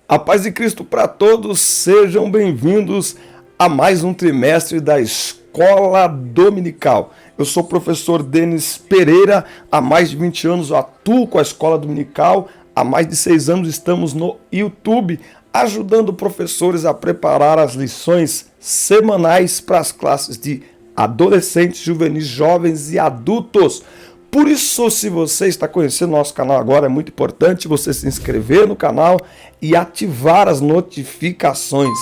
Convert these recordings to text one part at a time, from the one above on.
A paz de Cristo para todos, sejam bem-vindos a mais um trimestre da Escola Dominical. Eu sou o professor Denis Pereira, há mais de 20 anos eu atuo com a Escola Dominical, há mais de 6 anos estamos no YouTube, ajudando professores a preparar as lições semanais para as classes de adolescentes, juvenis, jovens e adultos. Por isso, se você está conhecendo o nosso canal agora, é muito importante você se inscrever no canal e ativar as notificações.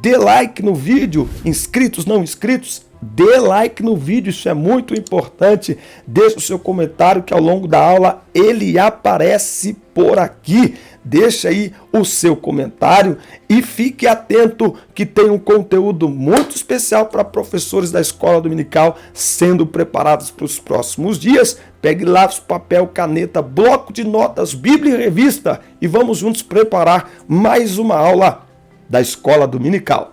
Dê like no vídeo, inscritos, não inscritos, dê like no vídeo, isso é muito importante. Deixe o seu comentário que ao longo da aula ele aparece por aqui. Deixe aí o seu comentário e fique atento que tem um conteúdo muito especial para professores da Escola Dominical sendo preparados para os próximos dias. Pegue lápis, papel, caneta, bloco de notas, Bíblia e revista e vamos juntos preparar mais uma aula da Escola Dominical.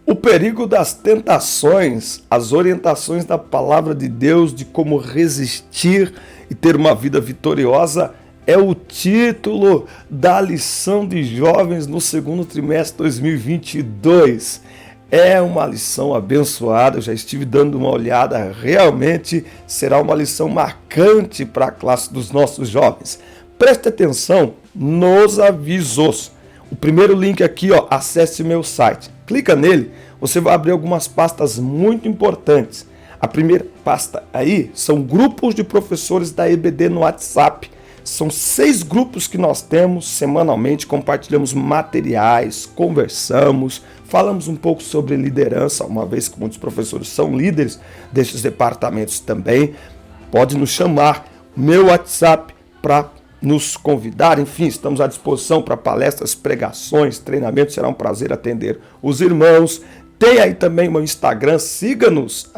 O perigo das tentações, as orientações da palavra de Deus de como resistir e ter uma vida vitoriosa é o título da lição de jovens no segundo trimestre de 2022. É uma lição abençoada, eu já estive dando uma olhada, realmente será uma lição marcante para a classe dos nossos jovens. Preste atenção nos avisos. O primeiro link aqui, acesse meu site. Clica nele, você vai abrir algumas pastas muito importantes. A primeira pasta aí são grupos de professores da EBD no WhatsApp. São 6 grupos que nós temos semanalmente, compartilhamos materiais, conversamos, falamos um pouco sobre liderança, uma vez que muitos professores são líderes desses departamentos também. Pode nos chamar, meu WhatsApp, para nos convidar, enfim, estamos à disposição para palestras, pregações, treinamentos, será um prazer atender os irmãos. Tem aí também o meu Instagram, siga-nos,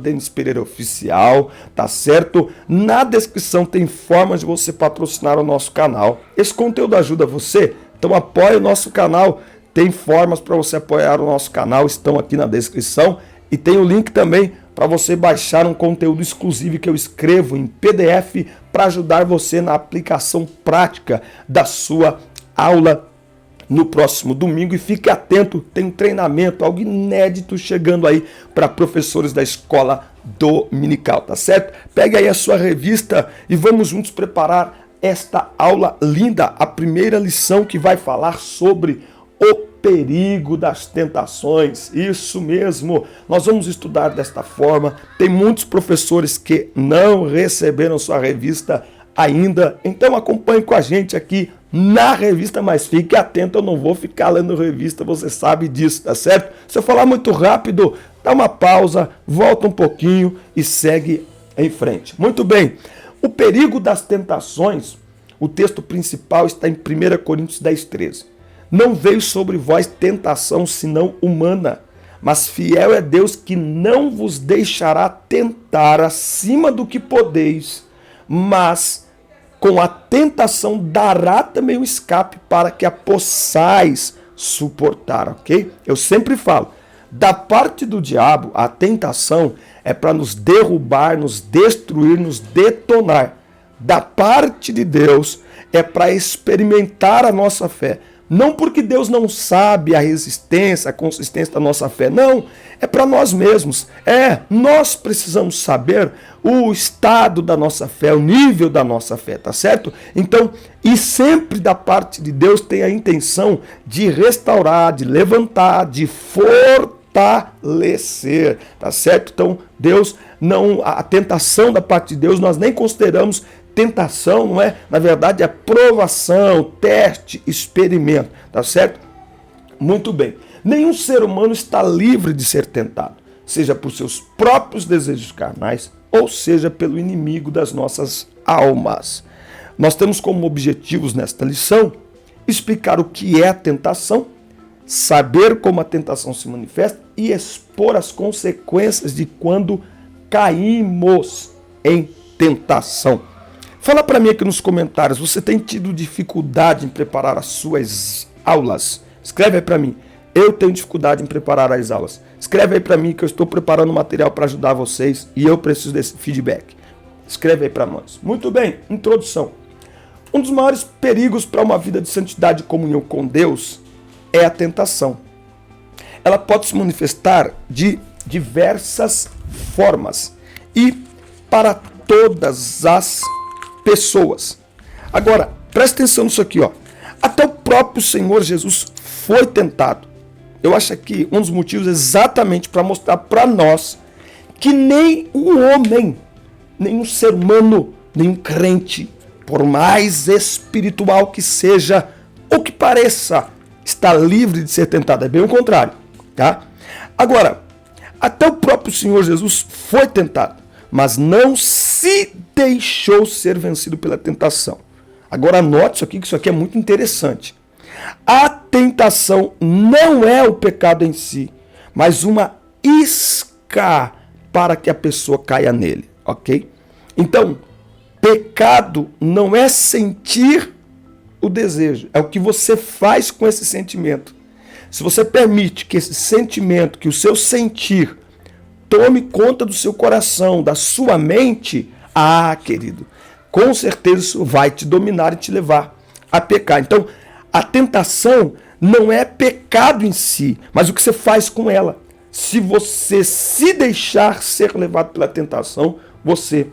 @Denis Pereira Oficial, tá certo? Na descrição tem formas de você patrocinar o nosso canal. Esse conteúdo ajuda você, então apoie o nosso canal. Tem formas para você apoiar o nosso canal, estão aqui na descrição. E tem o link também para você baixar um conteúdo exclusivo que eu escrevo em PDF para ajudar você na aplicação prática da sua aula no próximo domingo. E fique atento, tem um treinamento, algo inédito chegando aí para professores da Escola Dominical, tá certo? Pegue aí a sua revista e vamos juntos preparar esta aula linda, a primeira lição que vai falar sobre o perigo das tentações. Isso mesmo, nós vamos estudar desta forma. Tem muitos professores que não receberam sua revista ainda, então acompanhe com a gente aqui na revista, mas fique atento, eu não vou ficar lendo revista, você sabe disso, tá certo? Se eu falar muito rápido, dá uma pausa, volta um pouquinho e segue em frente. Muito bem, o perigo das tentações, o texto principal está em 1 Coríntios 10:13. Não veio sobre vós tentação senão humana, mas fiel é Deus que não vos deixará tentar acima do que podeis, mas com a tentação dará também um escape para que a possais suportar, ok? Eu sempre falo, da parte do diabo, a tentação é para nos derrubar, nos destruir, nos detonar. Da parte de Deus é para experimentar a nossa fé. Não porque Deus não sabe a resistência, a consistência da nossa fé. Não, é para nós mesmos. Nós precisamos saber o estado da nossa fé, o nível da nossa fé, tá certo? Então, e sempre da parte de Deus tem a intenção de restaurar, de levantar, de fortalecer, tá certo? Então, Deus não, a tentação da parte de Deus nós nem consideramos tentação, não é? Na verdade é provação, teste, experimento, tá certo? Muito bem. Nenhum ser humano está livre de ser tentado, seja por seus próprios desejos carnais, ou seja pelo inimigo das nossas almas. Nós temos como objetivos nesta lição explicar o que é a tentação, saber como a tentação se manifesta e expor as consequências de quando caímos em tentação. Fala para mim aqui nos comentários, você tem tido dificuldade em preparar as suas aulas? Escreve aí para mim. eu tenho dificuldade em preparar as aulas. Escreve aí para mim que eu estou preparando material para ajudar vocês e eu preciso desse feedback. Escreve aí para nós. Muito bem, introdução. Um dos maiores perigos para uma vida de santidade e comunhão com Deus é a tentação. Ela pode se manifestar de diversas formas e para todas as pessoas. Agora, presta atenção nisso aqui, ó. Até o próprio Senhor Jesus foi tentado. Eu acho que um dos motivos é exatamente para mostrar para nós que nem um homem, nem um ser humano, nem um crente, por mais espiritual que seja ou que pareça, está livre de ser tentado. É bem o contrário, tá? Agora, até o próprio Senhor Jesus foi tentado, mas não se deixou ser vencido pela tentação. Agora anote isso aqui, que isso aqui é muito interessante. A tentação não é o pecado em si, mas uma isca para que a pessoa caia nele, ok? Então, pecado não é sentir o desejo, é o que você faz com esse sentimento. Se você permite que esse sentimento, que o seu sentir, tome conta do seu coração, da sua mente, querido, com certeza isso vai te dominar e te levar a pecar. Então, a tentação não é pecado em si, mas o que você faz com ela. Se você se deixar ser levado pela tentação, você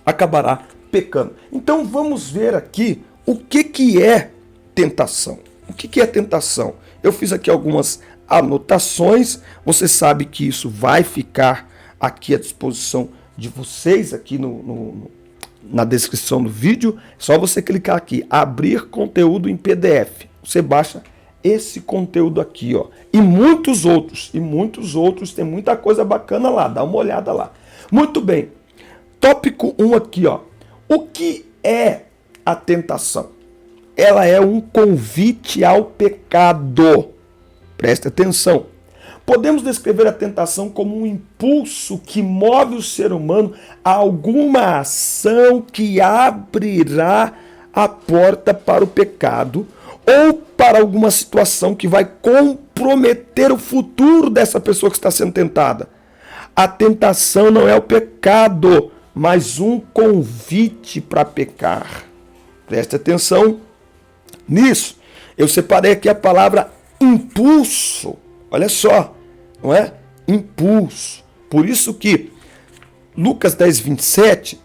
acabará pecando. Então vamos ver aqui o que é tentação. O que é tentação? Eu fiz aqui algumas anotações. Você sabe que isso vai ficar aqui à disposição de vocês aqui na descrição do vídeo. É só você clicar aqui, abrir conteúdo em PDF. Você baixa esse conteúdo aqui, ó. E muitos outros, tem muita coisa bacana lá, dá uma olhada lá. Muito bem. Tópico 1 aqui, ó. O que é a tentação? Ela é um convite ao pecado. Presta atenção. Podemos descrever a tentação como um impulso que move o ser humano a alguma ação que abrirá a porta para o pecado ou para alguma situação que vai comprometer o futuro dessa pessoa que está sendo tentada. A tentação não é o pecado, mas um convite para pecar. Preste atenção nisso. Eu separei aqui a palavra impulso. Olha só, não é? Impulso. Por isso que Lucas 10, 27,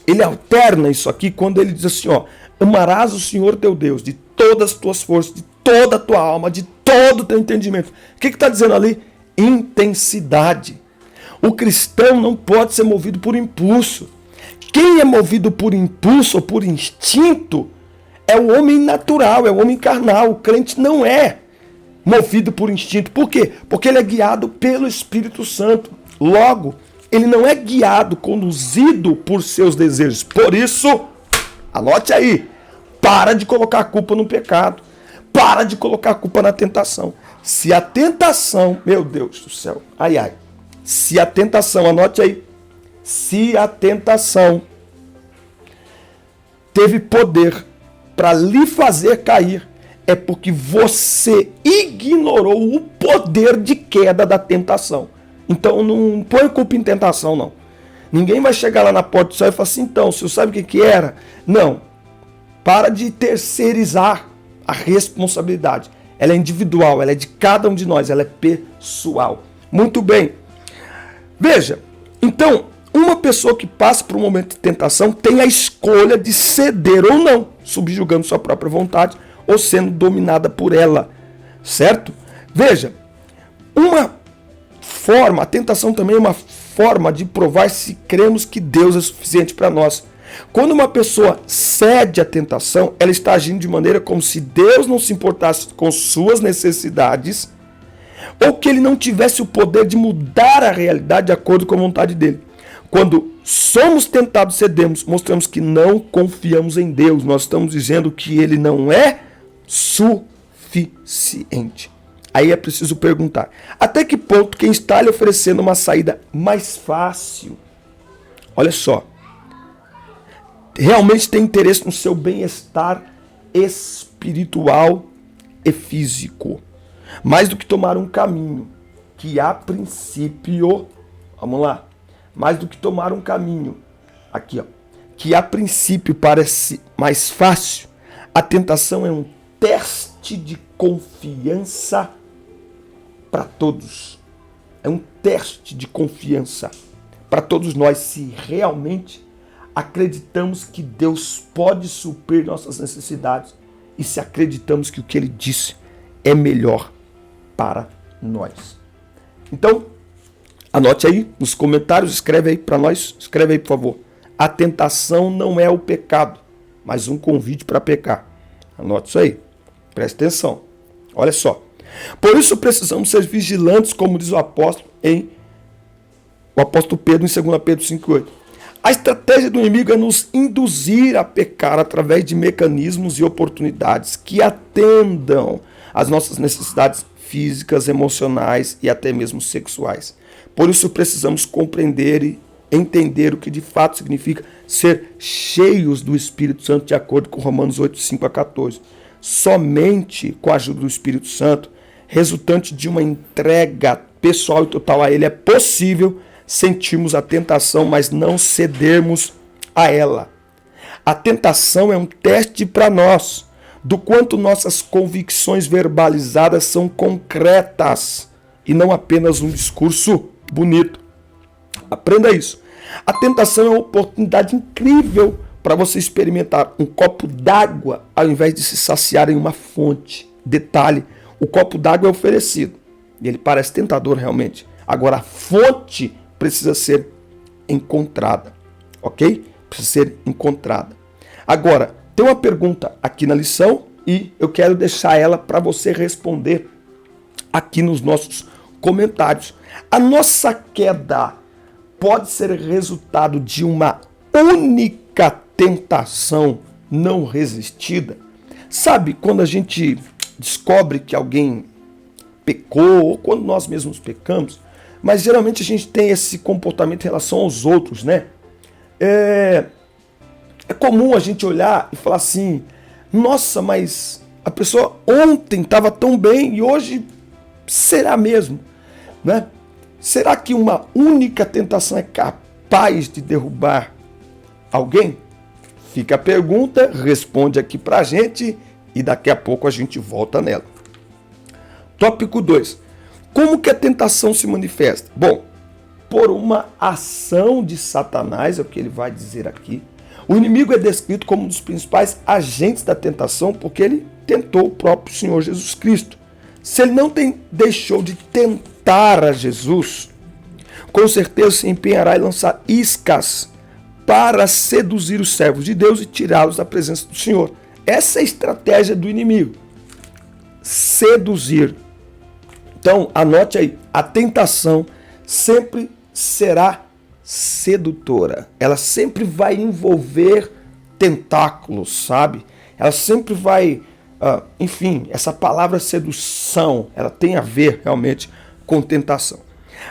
ele alterna isso aqui quando ele diz assim, ó, amarás o Senhor teu Deus de todas as tuas forças, de toda a tua alma, de todo o teu entendimento. O que está dizendo ali? Intensidade. O cristão não pode ser movido por impulso. Quem é movido por impulso ou por instinto é o homem natural, é o homem carnal. O crente não é movido por instinto. Por quê? Porque ele é guiado pelo Espírito Santo. Logo, ele não é guiado, conduzido por seus desejos. Por isso, anote aí, para de colocar a culpa no pecado. Para de colocar a culpa na tentação. Se a tentação, meu Deus do céu, se a tentação, anote aí, se a tentação teve poder para lhe fazer cair, é porque você ignorou o poder de queda da tentação. Então não põe culpa em tentação, não. Ninguém vai chegar lá na porta do céu e falar assim, então, o senhor sabe o que era? Não. Para de terceirizar a responsabilidade. Ela é individual, ela é de cada um de nós, ela é pessoal. Muito bem. Veja, então, uma pessoa que passa por um momento de tentação tem a escolha de ceder ou não, subjugando sua própria vontade ou sendo dominada por ela, certo? Veja, a tentação também é uma forma de provar se cremos que Deus é suficiente para nós. Quando uma pessoa cede à tentação, ela está agindo de maneira como se Deus não se importasse com suas necessidades ou que ele não tivesse o poder de mudar a realidade de acordo com a vontade dele. Quando somos tentados, cedemos, mostramos que não confiamos em Deus. Nós estamos dizendo que ele não é suficiente. Aí é preciso perguntar, até que ponto quem está lhe oferecendo uma saída mais fácil, olha só, realmente tem interesse no seu bem-estar espiritual e físico. mais do que tomar um caminho que a princípio, vamos lá, mais do que tomar um caminho, aqui ó, que a princípio parece mais fácil, a tentação é um teste de confiança para todos. É um teste de confiança para todos nós, se realmente acreditamos que Deus pode suprir nossas necessidades e se acreditamos que o que Ele disse é melhor para nós. Então, anote aí nos comentários, escreve aí para nós, escreve aí por favor. A tentação não é o pecado, mas um convite para pecar. Anote isso aí, preste atenção. Olha só. Por isso precisamos ser vigilantes, como diz o apóstolo Pedro em 2 Pedro 5,8. A estratégia do inimigo é nos induzir a pecar através de mecanismos e oportunidades que atendam às nossas necessidades físicas, emocionais e até mesmo sexuais. Por isso precisamos compreender e entender o que de fato significa ser cheios do Espírito Santo, de acordo com Romanos 8, 5 a 14. Somente com a ajuda do Espírito Santo, resultante de uma entrega pessoal e total a Ele, é possível sentirmos a tentação, mas não cedermos a ela. A tentação é um teste para nós, do quanto nossas convicções verbalizadas são concretas e não apenas um discurso bonito. Aprenda isso. A tentação é uma oportunidade incrível para você experimentar um copo d'água ao invés de se saciar em uma fonte. Detalhe, o copo d'água é oferecido e ele parece tentador realmente. Agora a fonte precisa ser encontrada, ok? Precisa ser encontrada. Agora, tem uma pergunta aqui na lição e eu quero deixar ela para você responder aqui nos nossos comentários. A nossa queda pode ser resultado de uma única tentação não resistida? Sabe, quando a gente descobre que alguém pecou, ou quando nós mesmos pecamos, mas geralmente a gente tem esse comportamento em relação aos outros, né? É comum a gente olhar e falar assim, nossa, mas a pessoa ontem estava tão bem e hoje será mesmo, né? Será que uma única tentação é capaz de derrubar alguém? Fica a pergunta, responde aqui pra gente e daqui a pouco a gente volta nela. Tópico 2. Como que a tentação se manifesta? Bom, por uma ação de Satanás, é o que ele vai dizer aqui. O inimigo é descrito como um dos principais agentes da tentação porque ele tentou o próprio Senhor Jesus Cristo. Se ele não deixou de tentar a Jesus, com certeza se empenhará em lançar iscas para seduzir os servos de Deus e tirá-los da presença do Senhor. Essa é a estratégia do inimigo. Seduzir. Então, anote aí, a tentação sempre será sedutora. Ela sempre vai envolver tentáculos, sabe? Ela sempre vai, enfim, essa palavra sedução, ela tem a ver realmente com tentação.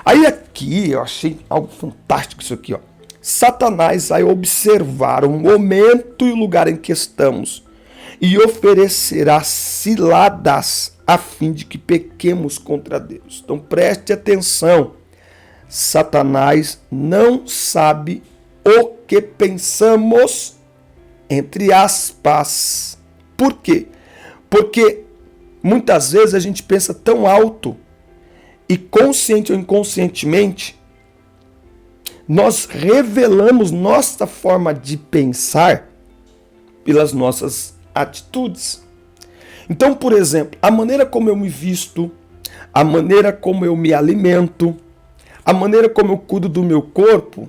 Aí aqui, eu achei algo fantástico isso aqui, ó. Satanás vai observar o momento e o lugar em que estamos e oferecerá ciladas a fim de que pequemos contra Deus. Então preste atenção, Satanás não sabe o que pensamos, entre aspas. Por quê? Porque muitas vezes a gente pensa tão alto e consciente ou inconscientemente nós revelamos nossa forma de pensar pelas nossas atitudes. Então, por exemplo, a maneira como eu me visto, a maneira como eu me alimento, a maneira como eu cuido do meu corpo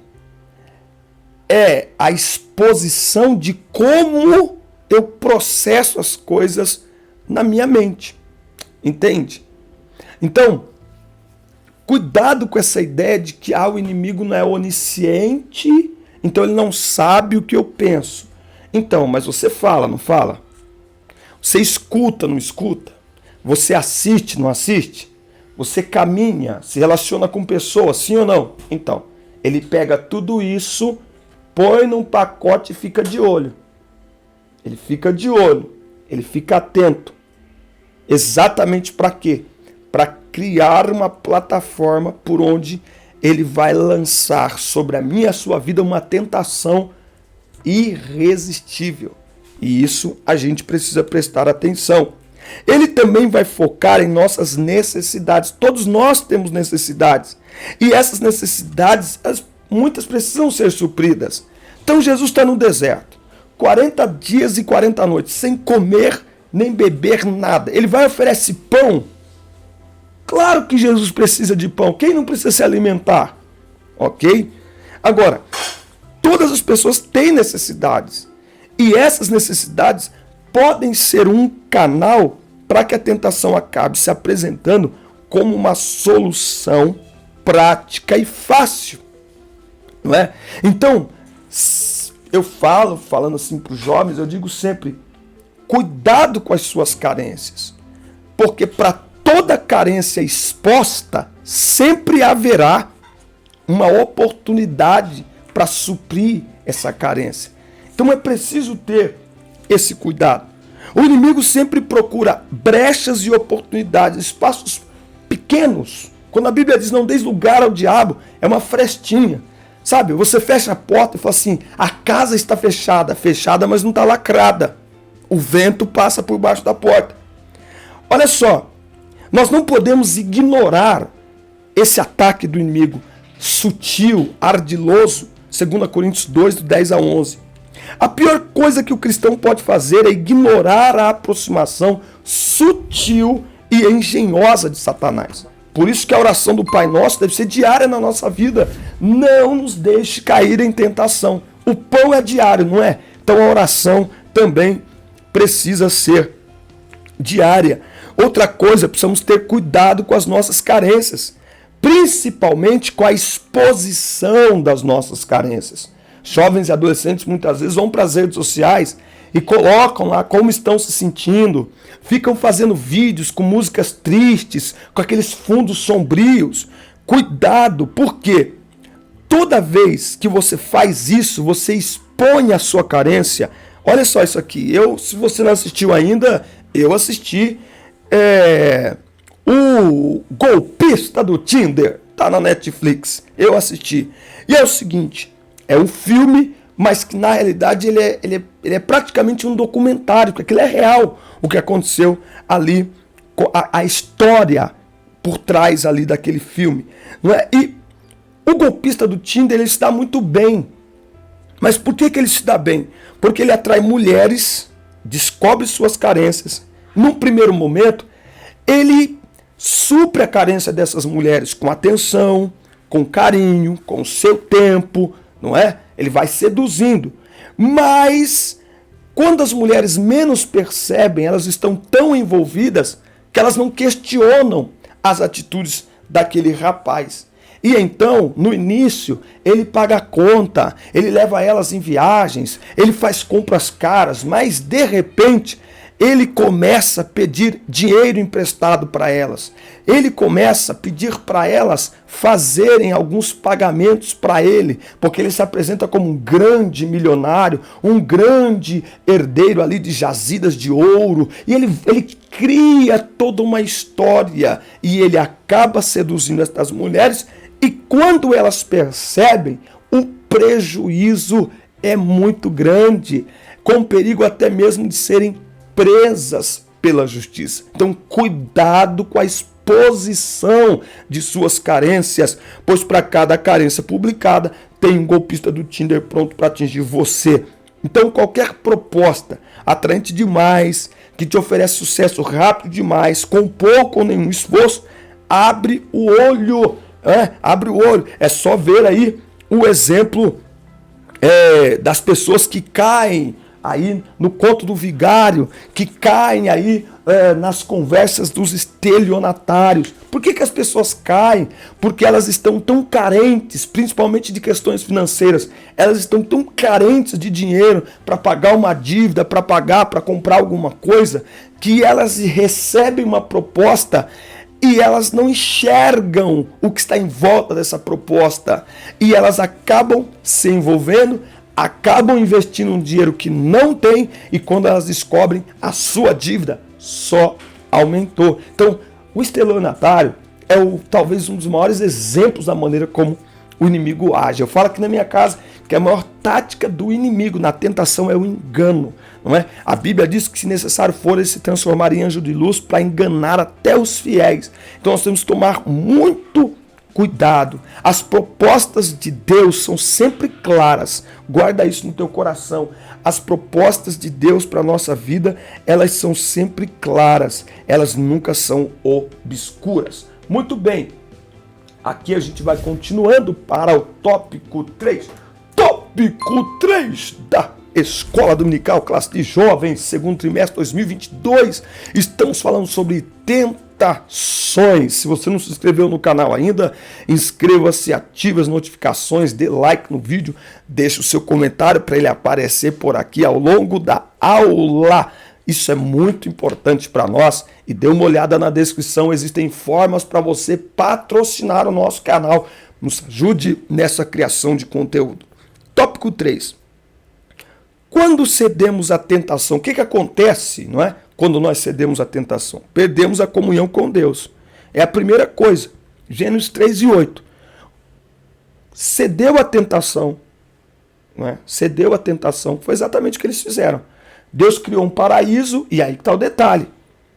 é a exposição de como eu processo as coisas na minha mente. Entende? Então, cuidado com essa ideia de que o inimigo não é onisciente, então ele não sabe o que eu penso. Então, mas você fala, não fala? Você escuta, não escuta? Você assiste, não assiste? Você caminha, se relaciona com pessoas, sim ou não? Então, ele pega tudo isso, põe num pacote e fica de olho. Ele fica de olho, ele fica atento. Exatamente para quê? para criar uma plataforma por onde ele vai lançar sobre a minha e a sua vida uma tentação irresistível. E isso a gente precisa prestar atenção. Ele também vai focar em nossas necessidades. Todos nós temos necessidades. E essas necessidades, muitas precisam ser supridas. Então Jesus está no deserto, 40 dias e 40 noites, sem comer nem beber nada. Ele vai oferecer pão. Claro que Jesus precisa de pão. Quem não precisa se alimentar? Ok? Agora, todas as pessoas têm necessidades. E essas necessidades podem ser um canal para que a tentação acabe se apresentando como uma solução prática e fácil. Não é? Então, eu falando assim para os jovens, eu digo sempre, cuidado com as suas carências. Porque para toda carência exposta, sempre haverá uma oportunidade para suprir essa carência. Então é preciso ter esse cuidado. O inimigo sempre procura brechas e oportunidades, espaços pequenos. Quando a Bíblia diz não deis lugar ao diabo, é uma frestinha. Sabe, você fecha a porta e fala assim, a casa está fechada, mas não está lacrada. O vento passa por baixo da porta. Olha só, nós não podemos ignorar esse ataque do inimigo sutil, ardiloso, 2 Coríntios 2, do 10 a 11. A pior coisa que o cristão pode fazer é ignorar a aproximação sutil e engenhosa de Satanás. Por isso que a oração do Pai Nosso deve ser diária na nossa vida. Não nos deixe cair em tentação. O pão é diário, não é? Então a oração também precisa ser diária. Outra coisa, precisamos ter cuidado com as nossas carências, principalmente com a exposição das nossas carências. Jovens e adolescentes muitas vezes vão para as redes sociais e colocam lá como estão se sentindo, ficam fazendo vídeos com músicas tristes, com aqueles fundos sombrios. Cuidado, porque toda vez que você faz isso, você expõe a sua carência. Olha só isso aqui, se você não assistiu ainda, eu assisti o Golpista do Tinder, tá na Netflix, eu assisti. E é o seguinte, é um filme, mas que na realidade ele é praticamente um documentário, porque aquilo é real, o que aconteceu ali, a história por trás ali daquele filme. Não é? E o Golpista do Tinder, ele se dá muito bem. Mas por que ele se dá bem? Porque ele atrai mulheres, descobre suas carências. Num primeiro momento, ele supre a carência dessas mulheres com atenção, com carinho, com o seu tempo, não é? Ele vai seduzindo. Mas, quando as mulheres menos percebem, elas estão tão envolvidas que elas não questionam as atitudes daquele rapaz. E então, no início, ele paga a conta, ele leva elas em viagens, ele faz compras caras, mas de repente ele começa a pedir dinheiro emprestado para elas. Ele começa a pedir para elas fazerem alguns pagamentos para ele, porque ele se apresenta como um grande milionário, um grande herdeiro ali de jazidas de ouro, e ele cria toda uma história, e ele acaba seduzindo estas mulheres, e quando elas percebem, o prejuízo é muito grande, com perigo até mesmo de serem presas pela justiça. Então, cuidado com a exposição de suas carências, pois para cada carência publicada, tem um golpista do Tinder pronto para atingir você. Então, qualquer proposta atraente demais, que te oferece sucesso rápido demais, com pouco ou nenhum esforço, abre o olho. Abre o olho. É só ver aí o exemplo das pessoas que caem aí no conto do vigário, que caem aí nas conversas dos estelionatários. Por que as pessoas caem? Porque elas estão tão carentes, principalmente de questões financeiras, elas estão tão carentes de dinheiro para pagar uma dívida, para comprar alguma coisa, que elas recebem uma proposta e elas não enxergam o que está em volta dessa proposta. E elas acabam se envolvendo, acabam investindo um dinheiro que não tem, e quando elas descobrem, a sua dívida só aumentou. Então, O estelionatário é talvez um dos maiores exemplos da maneira como o inimigo age. Eu falo aqui na minha casa que a maior tática do inimigo na tentação é o engano, não é? A Bíblia diz que, se necessário for, ele se transformaria em anjo de luz para enganar até os fiéis. Então nós temos que tomar muito cuidado. As propostas de Deus são sempre claras. Guarda isso no teu coração. As propostas de Deus para a nossa vida, elas são sempre claras. Elas nunca são obscuras. Muito bem. Aqui a gente vai continuando para o tópico 3. Tópico 3 da Escola Dominical, classe de jovens, segundo trimestre 2022. Estamos falando sobre tentações. Se você não se inscreveu no canal ainda, inscreva-se, ative as notificações, dê like no vídeo, deixe o seu comentário para ele aparecer por aqui ao longo da aula. Isso é muito importante para nós. E dê uma olhada na descrição, existem formas para você patrocinar o nosso canal. Nos ajude nessa criação de conteúdo. Tópico 3. Quando cedemos à tentação, o que acontece, não é? Quando nós cedemos à tentação? Perdemos a comunhão com Deus. É a primeira coisa. Gênesis 3:8. Cedeu à tentação, não é? Cedeu à tentação. Foi exatamente o que eles fizeram. Deus criou um paraíso e aí está o detalhe.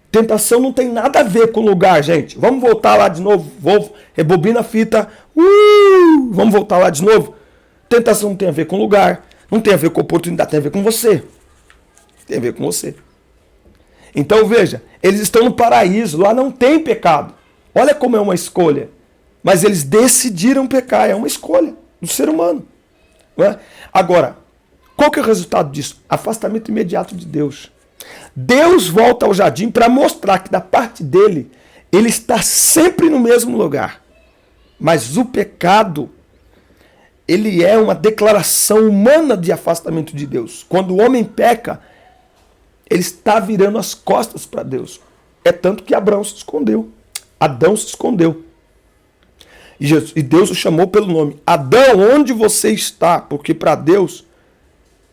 Tentação não tem nada a ver com lugar, gente. Vamos voltar lá de novo. Rebobina a fita. Vamos voltar lá de novo. Tentação não tem a ver com lugar. Não tem a ver com oportunidade. Tem a ver com você. Tem a ver com você. Então veja. Eles estão no paraíso. Lá não tem pecado. Olha como é uma escolha. Mas eles decidiram pecar. É uma escolha do ser humano. Não é? Agora, qual que é o resultado disso? Afastamento imediato de Deus. Deus volta ao jardim para mostrar que da parte dele, ele está sempre no mesmo lugar. Mas o pecado, ele é uma declaração humana de afastamento de Deus. Quando o homem peca, ele está virando as costas para Deus. É tanto que Abraão se escondeu. Adão se escondeu. E Deus o chamou pelo nome. Adão, onde você está? Porque para Deus,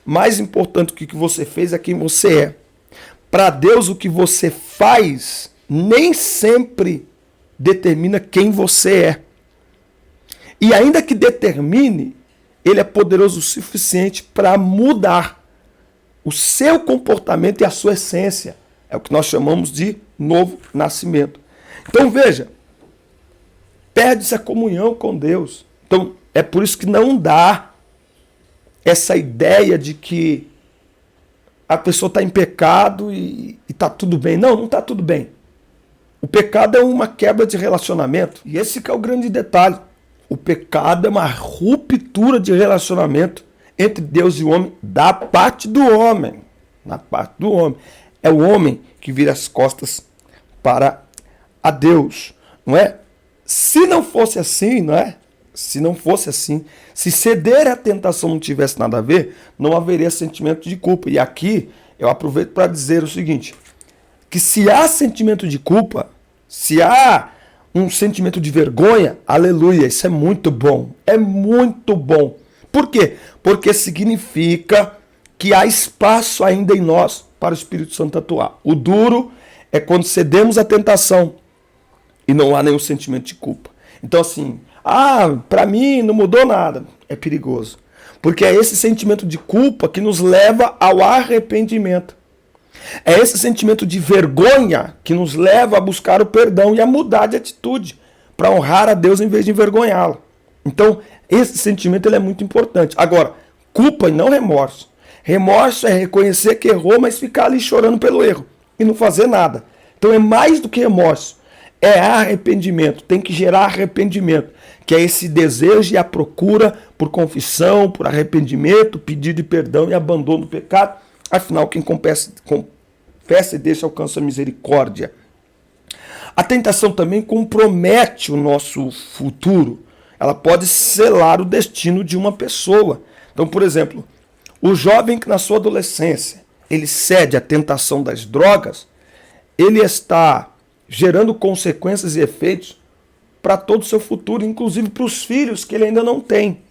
mais importante do que você fez é quem você é. Para Deus, o que você faz nem sempre determina quem você é. E ainda que determine, ele é poderoso o suficiente para mudar o seu comportamento e a sua essência. É o que nós chamamos de novo nascimento. Então veja, perde-se a comunhão com Deus. Então é por isso que não dá essa ideia de que a pessoa está em pecado e está tudo bem. Não está tudo bem. O pecado é uma quebra de relacionamento. E esse que é o grande detalhe. O pecado é uma ruptura de relacionamento entre Deus e o homem, da parte do homem. Na parte do homem. É o homem que vira as costas para a Deus. Não é? Se não fosse assim, não é? Se não fosse assim, se ceder à tentação não tivesse nada a ver, não haveria sentimento de culpa. E aqui eu aproveito para dizer o seguinte, que se há sentimento de culpa, se há um sentimento de vergonha, aleluia, isso é muito bom. É muito bom. Por quê? Porque significa que há espaço ainda em nós para o Espírito Santo atuar. O duro é quando cedemos à tentação e não há nenhum sentimento de culpa. Então assim, para mim não mudou nada. É perigoso. Porque é esse sentimento de culpa que nos leva ao arrependimento. É esse sentimento de vergonha que nos leva a buscar o perdão e a mudar de atitude para honrar a Deus em vez de envergonhá-lo. Então, esse sentimento ele é muito importante. Agora, culpa e não remorso. Remorso é reconhecer que errou, mas ficar ali chorando pelo erro e não fazer nada. Então é mais do que remorso. É arrependimento, tem que gerar arrependimento, que é esse desejo e a procura por confissão, por arrependimento, pedido de perdão e abandono do pecado. Afinal, quem confessa e deixa alcança a misericórdia. A tentação também compromete o nosso futuro. Ela pode selar o destino de uma pessoa. Então, por exemplo, o jovem que na sua adolescência ele cede à tentação das drogas, ele está gerando consequências e efeitos para todo o seu futuro, inclusive para os filhos que ele ainda não tem.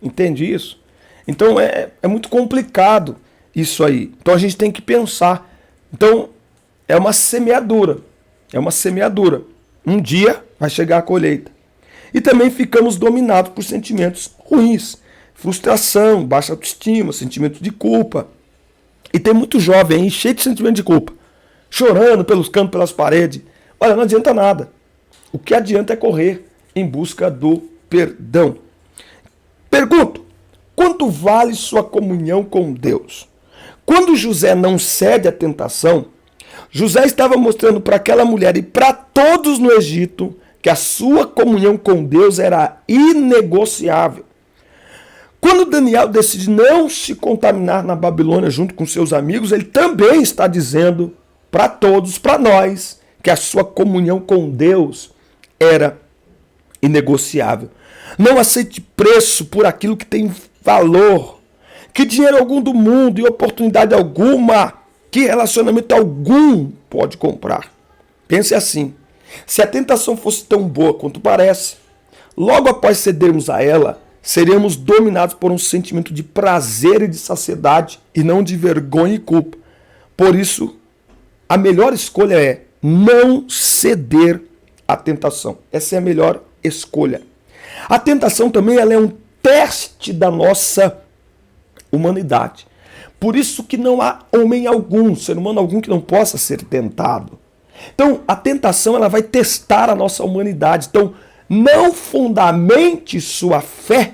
Entende isso? Então é muito complicado isso aí. Então a gente tem que pensar. Então é uma semeadura. É uma semeadura. Um dia vai chegar a colheita. E também ficamos dominados por sentimentos ruins. Frustração, baixa autoestima, sentimento de culpa. E tem muito jovem aí cheio de sentimento de culpa. Chorando pelos cantos, pelas paredes. Olha, não adianta nada. O que adianta é correr em busca do perdão. Pergunto, quanto vale sua comunhão com Deus? Quando José não cede à tentação, José estava mostrando para aquela mulher e para todos no Egito que a sua comunhão com Deus era inegociável. Quando Daniel decide não se contaminar na Babilônia junto com seus amigos, ele também está dizendo para todos, para nós, que a sua comunhão com Deus era inegociável. Não aceite preço por aquilo que tem valor, que dinheiro algum do mundo e oportunidade alguma, que relacionamento algum pode comprar. Pense assim, se a tentação fosse tão boa quanto parece, logo após cedermos a ela, seremos dominados por um sentimento de prazer e de saciedade e não de vergonha e culpa. Por isso, a melhor escolha é não ceder à tentação. Essa é a melhor escolha. A tentação também ela é um teste da nossa humanidade. Por isso que não há homem algum, ser humano algum que não possa ser tentado. Então, a tentação ela vai testar a nossa humanidade. Então, não fundamente sua fé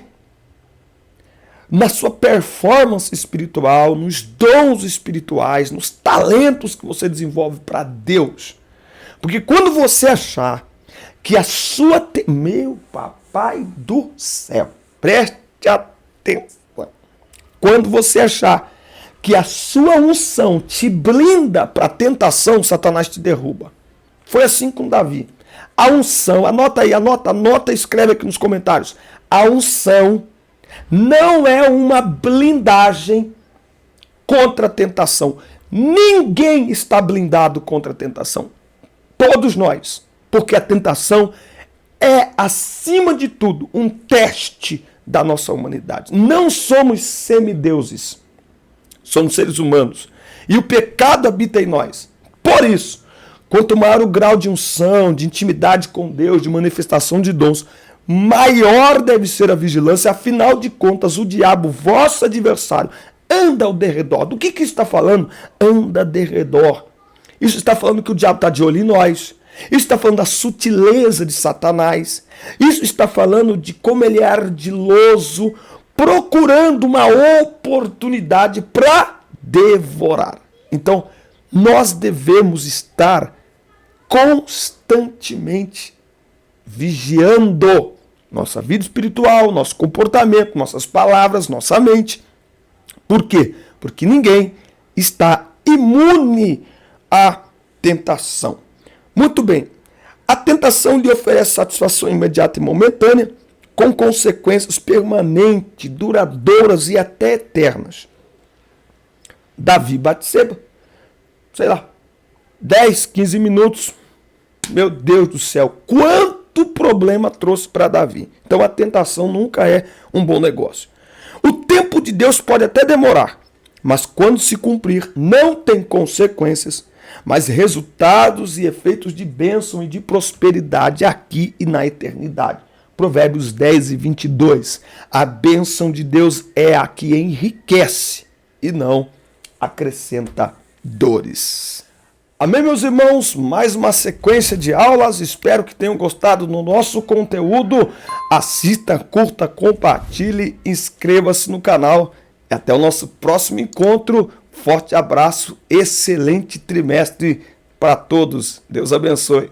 na sua performance espiritual, nos dons espirituais, nos talentos que você desenvolve para Deus. Porque quando você achar que a sua... Meu papai do céu, preste atenção. Quando você achar que a sua unção te blinda para a tentação, Satanás te derruba. Foi assim com Davi. A unção, anota aí, anota, escreve aqui nos comentários. A unção não é uma blindagem contra a tentação. Ninguém está blindado contra a tentação. Todos nós. Porque a tentação é, acima de tudo, um teste da nossa humanidade. Não somos semideuses. Somos seres humanos. E o pecado habita em nós. Por isso, quanto maior o grau de unção, de intimidade com Deus, de manifestação de dons, maior deve ser a vigilância. Afinal de contas, o diabo, vosso adversário, anda ao derredor. Do que isso está falando? Anda ao derredor. Isso está falando que o diabo está de olho em nós. Isso está falando da sutileza de Satanás. Isso está falando de como ele é ardiloso, procurando uma oportunidade para devorar. Então, nós devemos estar constantemente vigiando nossa vida espiritual, nosso comportamento, nossas palavras, nossa mente. Por quê? Porque ninguém está imune à tentação. Muito bem, a tentação lhe oferece satisfação imediata e momentânea, com consequências permanentes, duradouras e até eternas. Davi e Batseba, sei lá, 10, 15 minutos, meu Deus do céu, quanto problema trouxe para Davi. Então a tentação nunca é um bom negócio. O tempo de Deus pode até demorar, mas quando se cumprir, não tem consequências, mas resultados e efeitos de bênção e de prosperidade aqui e na eternidade. Provérbios 10 e 22. A bênção de Deus é a que enriquece e não acrescenta dores. Amém, meus irmãos? Mais uma sequência de aulas. Espero que tenham gostado do nosso conteúdo. Assista, curta, compartilhe, inscreva-se no canal. E até o nosso próximo encontro. Forte abraço, excelente trimestre para todos. Deus abençoe.